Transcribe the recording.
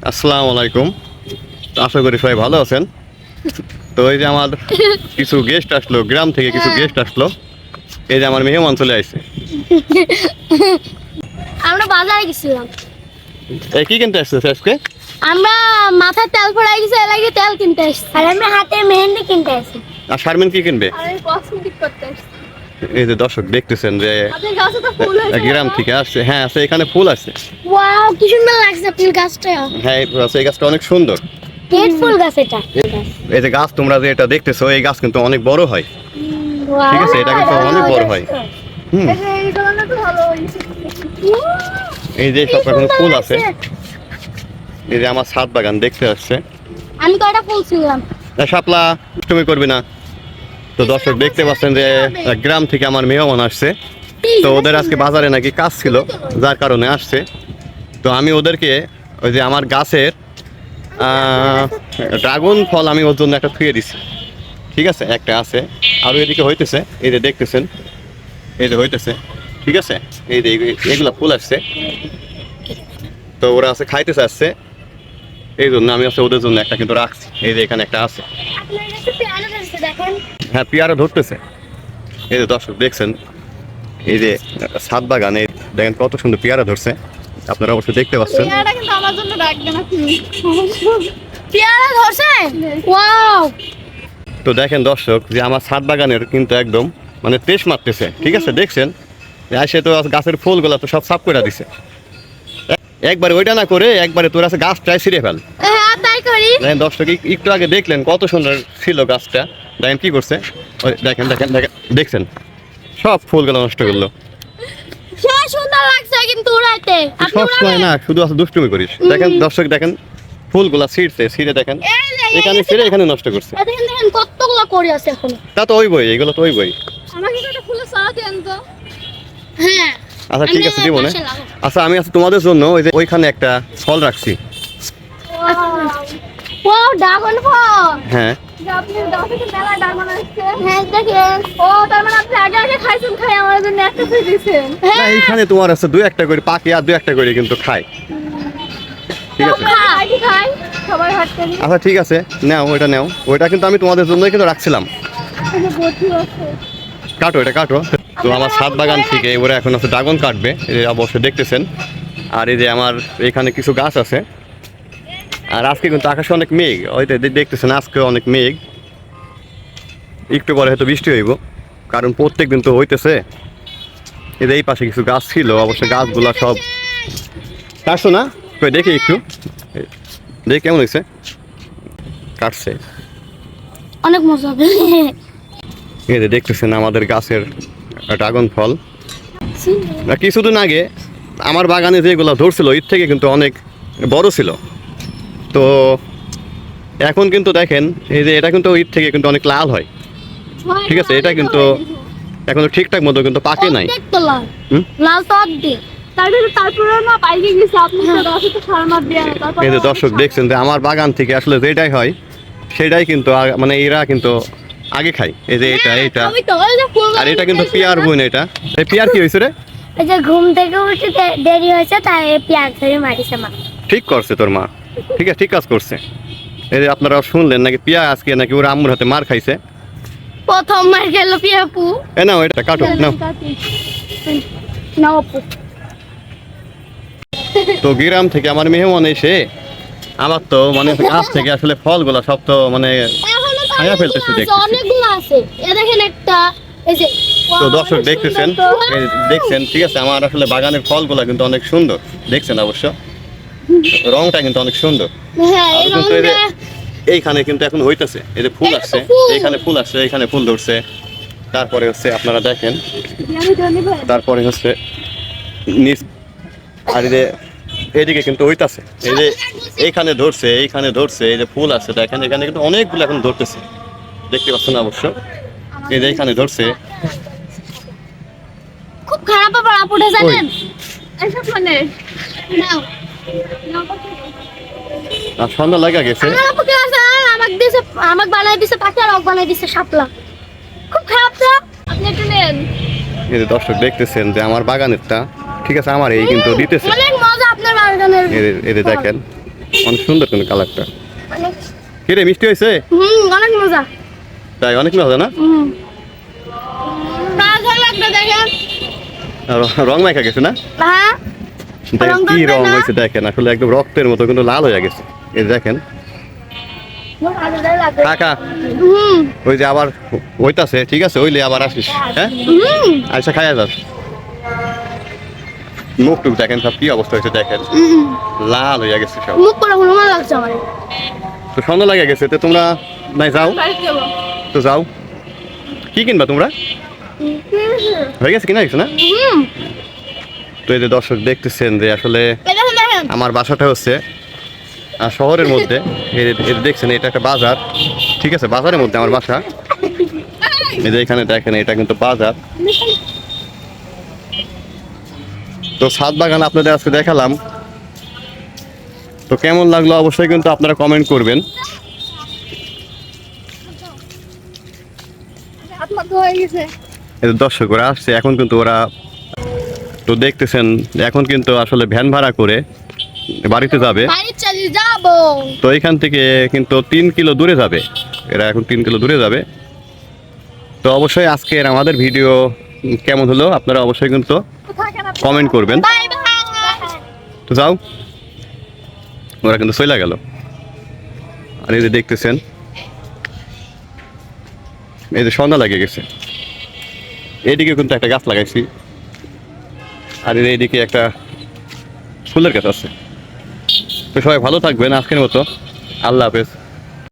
আসসালামু আলাইকুম। আশা করি সবাই ভালো আছেন। তো এই যে আমার কিছু গেস্ট আসলো, গ্রাম থেকে কিছু গেস্ট আসলো। এই যে আমার মেহমান চলে আসছে। আমরা বাজারে গেছিলাম। এই কি কিনতে আসছে আজকে? আমরা মাথায় তেল পড়ে গেছে, এর লাগে তেল কিনতে আসছি। আর আমরা হাতে মেহেন্দি কিনতে আসছি। আর শারমিন কি কিনবে? আমি কসমেটিক করতে আসছি। এই যে দর্শক দেখতেছেন যে আপনার গাছে তো ফুল হয়েছে। গ্রাম থেকে আসছে। হ্যাঁ আছে, এখানে ফুল আছে। ওয়াও, কি সুন্দর লাগছে আপনার গাছটা। হ্যাঁ এই গাছটা অনেক সুন্দর। রেড ফুল গাছ এটা। এই যে গাছ তোমরা যে এটা দেখতেছো, এই গাছ কিন্তু অনেক বড় হয়। ওয়াও, ঠিক আছে, এটা কিন্তু অনেক বড় হয়। হুম, এই কালারটা তো ভালো হইছে। এই যে সব এখন ফুল আছে। এই যে আমার ছাদ বাগান দেখতে আসছে। আমি কয়টা ফুল ছিলাম। শাপলা তুমি করবি না। তো দর্শক দেখতে পাচ্ছেন যে গ্রাম থেকে আমার মেহমান আসছে। তো ওদের আজকে বাজারে নাকি কাজ ছিল, যার কারণে আসছে। তো আমি ওদেরকে ওই যে আমার গাছের ড্রাগন ফল আমি ওর জন্য একটা থুয়ে দিছি। ঠিক আছে, একটা আছে, আরও এদিকে হইতেছে। এই যে দেখতেছেন, এই যে হইতেছে। ঠিক আছে, এই যে এগুলা ফুল আসছে। তো ওরা আছে খাইতেছে আসছে, এই জন্য আমি আছে ওদের জন্য একটা কিন্তু রাখছি। এই যে এখানে একটা আছে। আপনার কাছে পেয়ারা আছে দেখেন। হ্যাঁ পেয়ারা ধরতেছে। এই যে দর্শক দেখছেন, এই যে ছাদ বাগানে দেখেন কত সুন্দর পেয়ারা ধরছে। আপনারা অবশ্যই দেখতে পাচ্ছেন। পেয়ারা কিন্তু আমার জন্য রাখবেন আপনি। পেয়ারা ধরছে। ওয়াও। তো দেখেন দর্শক যে আমার ছাদ বাগানের কিন্তু একদম মানে তেজ মারতেছে। ঠিক আছে, দেখছেন এসে তো গাছের ফুলগুলো তো সব সাফ করে দিছে। একবারে ওইটা না করে একবারে তোর আছে গাছটাই ছিঁড়ে ফেল। হ্যাঁ তাই করি। দেখেন দর্শক একটু আগে দেখলেন কত সুন্দর ছিল গাছটা। দেখেন কি করছে, ওই দেখেন দেখেন দেখেন দেখছেন সব ফুলগুলো নষ্ট করলো। সে সুন্দর লাগছে কিন্তু উড়াইতে। আপনি সব সময় উড়াবেন? না, শুধু আছে দুষ্টুমি করিস। দেখেন দর্শক দেখেন ফুলগুলা ছিঁড়ছে, ছিঁড়ে দেখেন এই যে, এখানে ছিঁড়ে এখানে নষ্ট করছে। দেখেন দেখেন কতগুলো করে আছে এখন। তা তো ওই বই, এগুলো তো ওই বই। আমাকে একটা ফুলের চারা দেন তো। হ্যাঁ আচ্ছা ঠিক আছে, দিব না। আচ্ছা আমি আচ্ছা তোমাদের জন্য ওই যে ওইখানে একটা ফল রাখছি। ও ড্রাগন ফল। হ্যাঁ আপনি গাছে কি মেলা ড্রাগন আসছে? হ্যাঁ দেখেন। ও তার মানে আপনি আগে আগে খাইছেন, খাই আমার জন্য একটা ফ্রি দিয়েছেন। না, এইখানে তোমার আছে দুই একটা করে পাকে আর দুই একটা করে কিন্তু খায়। ঠিক আছে খাই সবাই হাত করি। আচ্ছা ঠিক আছে, নাও ওইটা নাও। ওইটা কিন্তু আমি তোমাদের জন্যই কিন্তু রাখছিলাম। কাটো, এটা কাটো। তো আমার ছাদ বাগান থেকে ওরা এখন আছে ড্রাগন কাটবে, এই যে অবশ্যই দেখতেছেন। আর এই যে আমার এখানে কিছু গাছ আছে। আর আজকে কিন্তু আকাশে অনেক মেঘ, ওই যে দেখতেছেন আজকে অনেক মেঘ। একটু পরে হয়তো বৃষ্টি হইব, কারণ প্রত্যেক দিন তো হইতেছে। এই যে এই পাশে কিছু গাছ ছিল, অবশ্যই গাছগুলা সব কাটছো না? কই দেখি একটু, দেখি কেমন হয়েছে। কাটছে, অনেক মজা হবে। এই যে দেখতেছেন আমাদের গাছের ড্রাগন ফল। কিছুদিন আগে আমার বাগানে যেগুলো ধরছিল এর থেকে কিন্তু অনেক বড় ছিল। তো এখন কিন্তু দেখেন এই যে এটা কিন্তু এর থেকে কিন্তু অনেক লাল হয়। ঠিক আছে, এটা কিন্তু এখন ঠিকঠাক মতো কিন্তু পাকে নাই। অর্ধেক তো লাল। হুম? লাল তো অর্ধেক। তারপরে না পাইকে গেছে আপনি তো গাছে তো সার মার দেয়া না, তারপরে এই যে দর্শক দেখছেন যে আমার বাগান থেকে আসলে যেটাই হয় সেটাই কিন্তু মানে এরা কিন্তু আগে খায়। এই যে এটা এইটা, আমি তো ওই যে ফুল আর এটা কিন্তু পিয়ার বই না। এটা এই পিয়ার কি হয়েছে রে? এই যে ঘুম থেকে উঠে দেরি হয়েছে তাই পেঁয়াজ ধরে মারিছে মা। ঠিক করছে তোর মা, ঠিক আছে, ঠিক কাজ করছে। এই যে আপনারা শুনলেন নাকি পিয়া আজকে নাকি ওরা আম্মুর হাতে মার খাইছে। প্রথম মার গেল পিয়াপু। এ নাও এটা কাটো নাও। নাও আপু। তো গ্রাম থেকে আমার মেহমান এসে আমার তো মানে গাছ থেকে আসলে ফলগুলা সব তো মানে এখনো তো খাইয়া ফেলতেছে দেখতেছি। অনেকগুলো আছে। এ দেখেন একটা, এই যে তো দর্শক দেখতেছেন, এই দেখছেন ঠিক আছে, আমার আসলে বাগানের ফলগুলা কিন্তু অনেক সুন্দর দেখছেন অবশ্য। রংটা কিন্তু অনেক সুন্দর। হ্যাঁ আর এই কিন্তু এই যে রংটা এইখানে কিন্তু এখন হইতাছে, এই যে ফুল আসছে, এইখানে ফুল আসছে, এইখানে ফুল ধরছে। তারপরে হচ্ছে আপনারা দেখেন, তারপরে হচ্ছে নিচ, আর এই যে এইদিকে কিন্তু হইতাছে, এই যে এইখানে ধরছে, এইখানে ধরছে, এই যে ফুল আছে দেখেন, এখানে কিন্তু অনেকগুলো এখন ধরতেছে, দেখতে পাচ্ছেন অবশ্য। এই যে এইখানে ধরছে। খুব খারাপ ব্যাপার আপুটা জানেন। এসব মানে নাও আর সন্ধ্যা লাগা গেছে। আমার আপুকে আছে আমাকে বানাই দিছে পাখি আর ওক বানাই দিছে শাপলা। খুব খারাপ তো। আপনি একটু নেন। এই যে দর্শক দেখতেছেন যে আমার বাগানেরটা ঠিক আছে, আমার এই কিন্তু দিতেছে। অনেক মজা আপনার বাগানের। এই যে দেখেন অনেক সুন্দর কিন্তু কালারটা। অনেক কিরে মিষ্টি হয়েছে? অনেক মজা। তাই অনেক মজা না? ভালো লাগবে দেখেন। আর রং মাখা গেছে না? হ্যাঁ দেখেন রং কি করবে রং না? হয়েছে দেখেন, আসলে একদম রক্তের মতো কিন্তু লাল হয়ে গেছে। এই যে দেখেন ভালো লাগবে। কাকা, ওই যে আবার হইতাছে, ঠিক আছে হইলে আবার আসিস, হ্যাঁ আচ্ছা খাইয়া যাস। মুখ টুক দেখেন সব কি অবস্থা হয়েছে দেখেন, লাল হয়ে গেছে সব। মুখ করে হনুমান লাগছে আমার। তো সন্ধ্যা লাগে গেছে, তো তোমরা নাই যাও, বাড়িতে যাবো। তো যাও। কি কিনবা তোমরা? হয়ে গেছে কিনা গেছে না? তো এই যে দর্শক দেখতেছেন যে আসলে দেখেন আমার বাসাটা হচ্ছে শহরের মধ্যে। এই যে দেখছেন এটা একটা বাজার, ঠিক আছে, বাজারের মধ্যে আমার বাসা। এই যে এখানে দেখেন এটা কিন্তু বাজার। তো ছাদ বাগান আপনাদের আজকে দেখালাম, তো কেমন লাগলো অবশ্যই কিন্তু আপনারা কমেন্ট করবেন। হাত মাথা হয়ে গেছে। এই যে দর্শক ওরা আসছে এখন, কিন্তু ওরা তো দেখতেছেন এখন কিন্তু আসলে ভ্যান ভাড়া করে বাড়িতে যাবে। বাড়ি চালিয়ে যাবো। তো এখান থেকে কিন্তু 3 কিলো দূরে যাবে, এরা এখন 3 কিলো দূরে যাবে। তো অবশ্যই আজকের আমাদের ভিডিও কেমন হলো আপনারা অবশ্যই কিন্তু কমেন্ট করবেন। Bye bye. তো যাও, ওরা কিন্তু চলে গেল। আর এই যে দেখতেছেন এই যে সন্ধ্যা লাগে গেছে, এইদিকে কিন্তু একটা গাছ লাগাইছি, আর এইদিকে একটা ফুলের গাছ আছে। তো সবাই ভালো থাকবেন, আজকের মতো আল্লাহ হাফেজ।